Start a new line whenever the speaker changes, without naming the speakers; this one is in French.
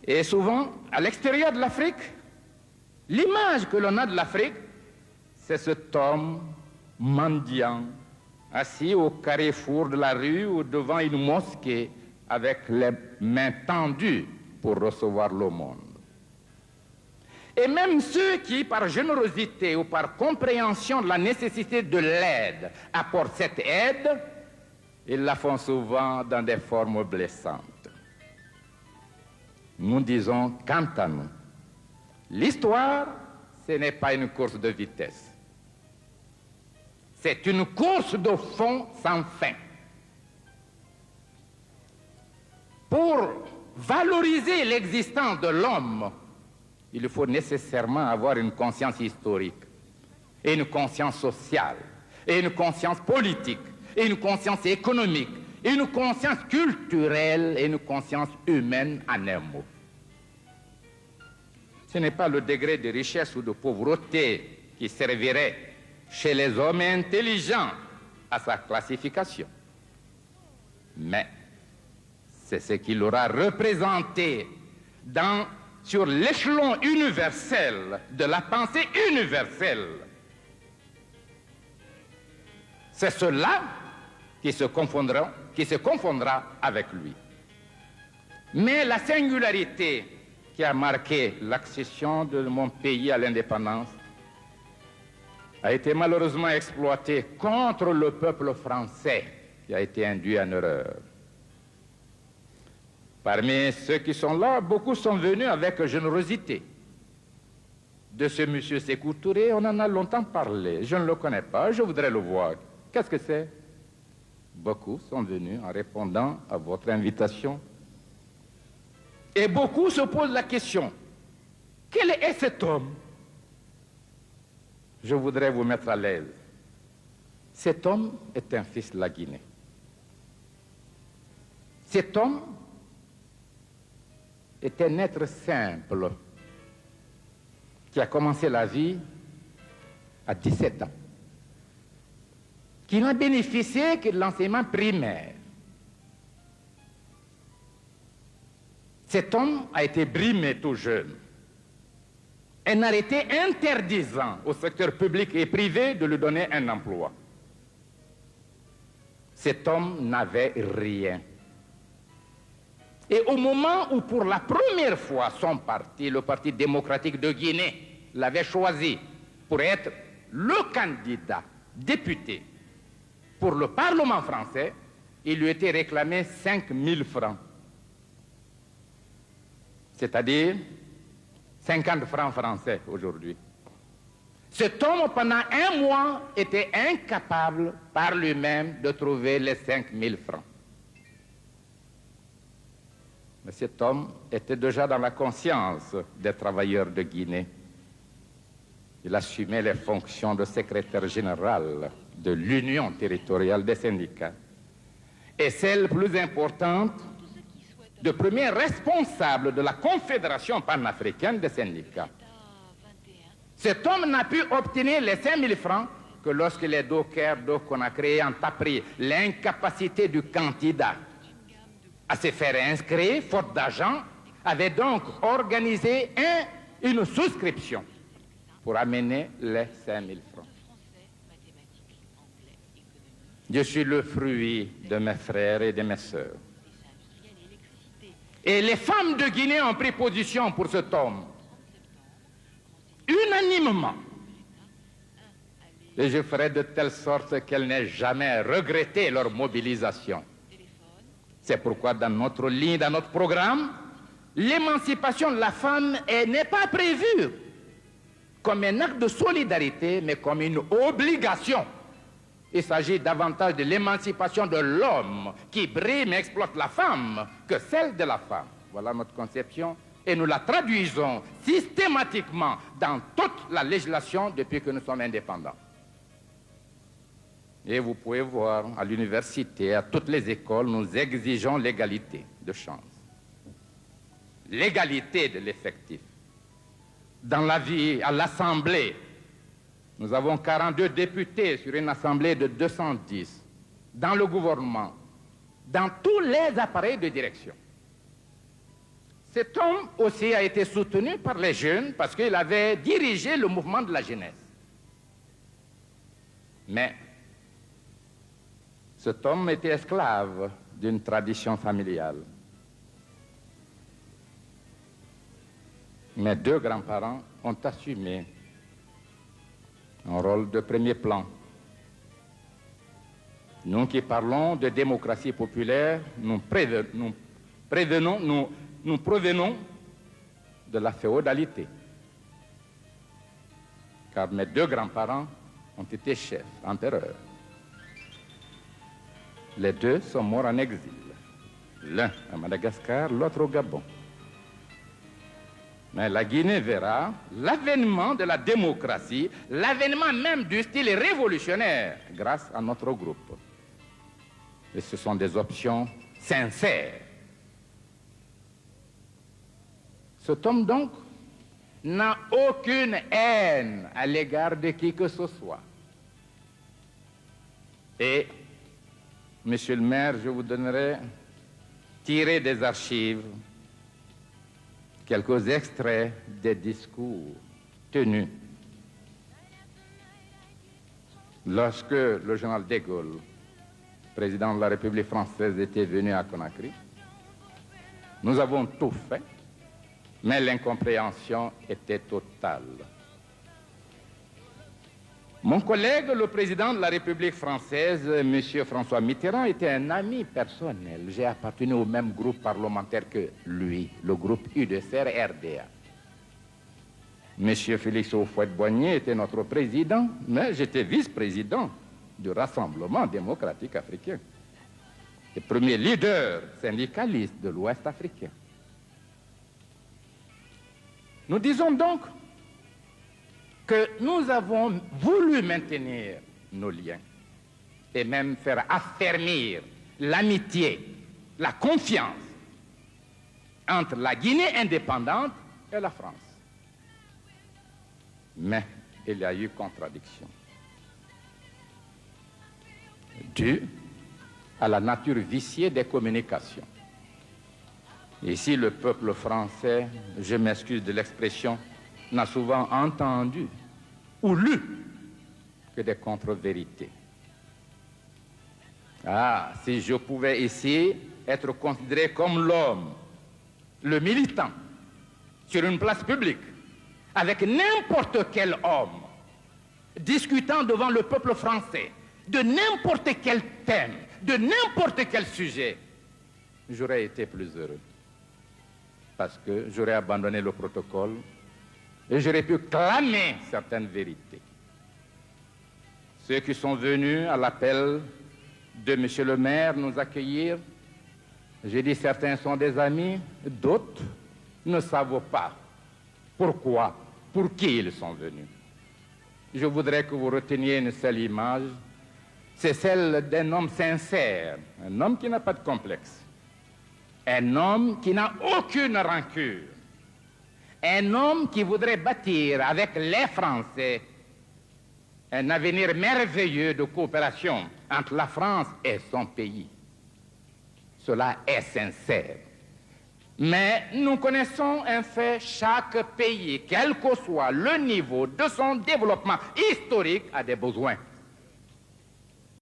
Et souvent, à l'extérieur de l'Afrique, l'image que l'on a de l'Afrique, c'est cet homme mendiant, assis au carrefour de la rue ou devant une mosquée avec les mains tendues pour recevoir l'aumône. Et même ceux qui, par générosité ou par compréhension de la nécessité de l'aide, apportent cette aide, ils la font souvent dans des formes blessantes. Nous disons, quant à nous, l'histoire, ce n'est pas une course de vitesse. C'est une course de fond sans fin. Pour valoriser l'existence de l'homme, il faut nécessairement avoir une conscience historique, et une conscience sociale, et une conscience politique, et une conscience économique, et une conscience culturelle, et une conscience humaine en un mot. Ce n'est pas le degré de richesse ou de pauvreté qui servirait chez les hommes intelligents à sa classification, mais c'est ce qu'il aura représenté sur l'échelon universel de la pensée universelle. C'est cela qui se confondra avec lui. Mais la singularité qui a marqué l'accession de mon pays à l'indépendance a été malheureusement exploitée contre le peuple français qui a été induit en erreur. Parmi ceux qui sont là, beaucoup sont venus avec générosité. De ce monsieur Sékou Touré, on en a longtemps parlé. Je ne le connais pas, je voudrais le voir. Qu'est-ce que c'est? Beaucoup sont venus en répondant à votre invitation. Et beaucoup se posent la question, quel est cet homme? Je voudrais vous mettre à l'aise. Cet homme est un fils de la Guinée. Cet homme est un être simple qui a commencé la vie à 17 ans, qui n'a bénéficié que de l'enseignement primaire. Cet homme a été brimé tout jeune. Un arrêté interdisant au secteur public et privé de lui donner un emploi. Cet homme n'avait rien. Et au moment où pour la première fois son parti, le Parti démocratique de Guinée, l'avait choisi pour être le candidat député pour le Parlement français, il lui était réclamé 5 000 francs. C'est-à-dire 50 francs français aujourd'hui. Cet homme, pendant un mois, était incapable par lui-même de trouver les 5 000 francs. Mais cet homme était déjà dans la conscience des travailleurs de Guinée. Il assumait les fonctions de secrétaire général de l'Union territoriale des syndicats. Et celle plus importante, de premier responsable de la Confédération panafricaine des syndicats. Cet homme n'a pu obtenir les 5 000 francs que lorsque les dockers qu'on a créés ont appris l'incapacité du candidat à se faire inscrire, faute d'argent, avait donc organisé une souscription pour amener les 5 000 francs. Je suis le fruit de mes frères et de mes sœurs. Et les femmes de Guinée ont pris position pour cet homme, unanimement. Et je ferai de telle sorte qu'elles n'aient jamais regretté leur mobilisation. C'est pourquoi dans notre ligne, dans notre programme, l'émancipation de la femme n'est pas prévue comme un acte de solidarité, mais comme une obligation. Il s'agit davantage de l'émancipation de l'homme qui brime et exploite la femme que celle de la femme. Voilà notre conception et nous la traduisons systématiquement dans toute la législation depuis que nous sommes indépendants. Et vous pouvez voir à l'université, à toutes les écoles, nous exigeons l'égalité de chance, l'égalité de l'effectif. Dans la vie, à l'Assemblée, nous avons 42 députés sur une assemblée de 210. Dans le gouvernement, dans tous les appareils de direction. Cet homme aussi a été soutenu par les jeunes parce qu'il avait dirigé le mouvement de la jeunesse. Mais cet homme était esclave d'une tradition familiale. Mes deux grands-parents ont assumé un rôle de premier plan. Nous qui parlons de démocratie populaire, nous provenons de la féodalité. Car mes deux grands-parents ont été chefs, empereurs. Les deux sont morts en exil. L'un à Madagascar, l'autre au Gabon. Mais la Guinée verra l'avènement de la démocratie, l'avènement même du style révolutionnaire grâce à notre groupe. Et ce sont des options sincères. Cet homme, donc, n'a aucune haine à l'égard de qui que ce soit. Et, monsieur le maire, je vous donnerai, tiré des archives, quelques extraits des discours tenus lorsque le général de Gaulle, président de la République française, était venu à Conakry. Nous avons tout fait, mais l'incompréhension était totale. Mon collègue, le président de la République française, M. François Mitterrand, était un ami personnel. J'ai appartenu au même groupe parlementaire que lui, le groupe UDCR-RDA. M. Félix Houphouët-Boigny était notre président, mais j'étais vice-président du Rassemblement démocratique africain, le premier leader syndicaliste de l'Ouest africain. Nous disons donc que nous avons voulu maintenir nos liens et même faire affermir l'amitié, la confiance entre la Guinée indépendante et la France. Mais il y a eu contradiction, due à la nature viciée des communications. Ici, le peuple français, je m'excuse de l'expression, n'a souvent entendu ou lu que des contre-vérités. Ah, si je pouvais ici être considéré comme l'homme, le militant, sur une place publique, avec n'importe quel homme, discutant devant le peuple français, de n'importe quel thème, de n'importe quel sujet, j'aurais été plus heureux. Parce que j'aurais abandonné le protocole et j'aurais pu clamer certaines vérités. Ceux qui sont venus à l'appel de M. le maire nous accueillir, j'ai dit certains sont des amis, d'autres ne savent pas pourquoi, pour qui ils sont venus. Je voudrais que vous reteniez une seule image, c'est celle d'un homme sincère, un homme qui n'a pas de complexe, un homme qui n'a aucune rancune, un homme qui voudrait bâtir avec les Français un avenir merveilleux de coopération entre la France et son pays. Cela est sincère. Mais nous connaissons un fait, chaque pays, quel que soit le niveau de son développement historique, a des besoins.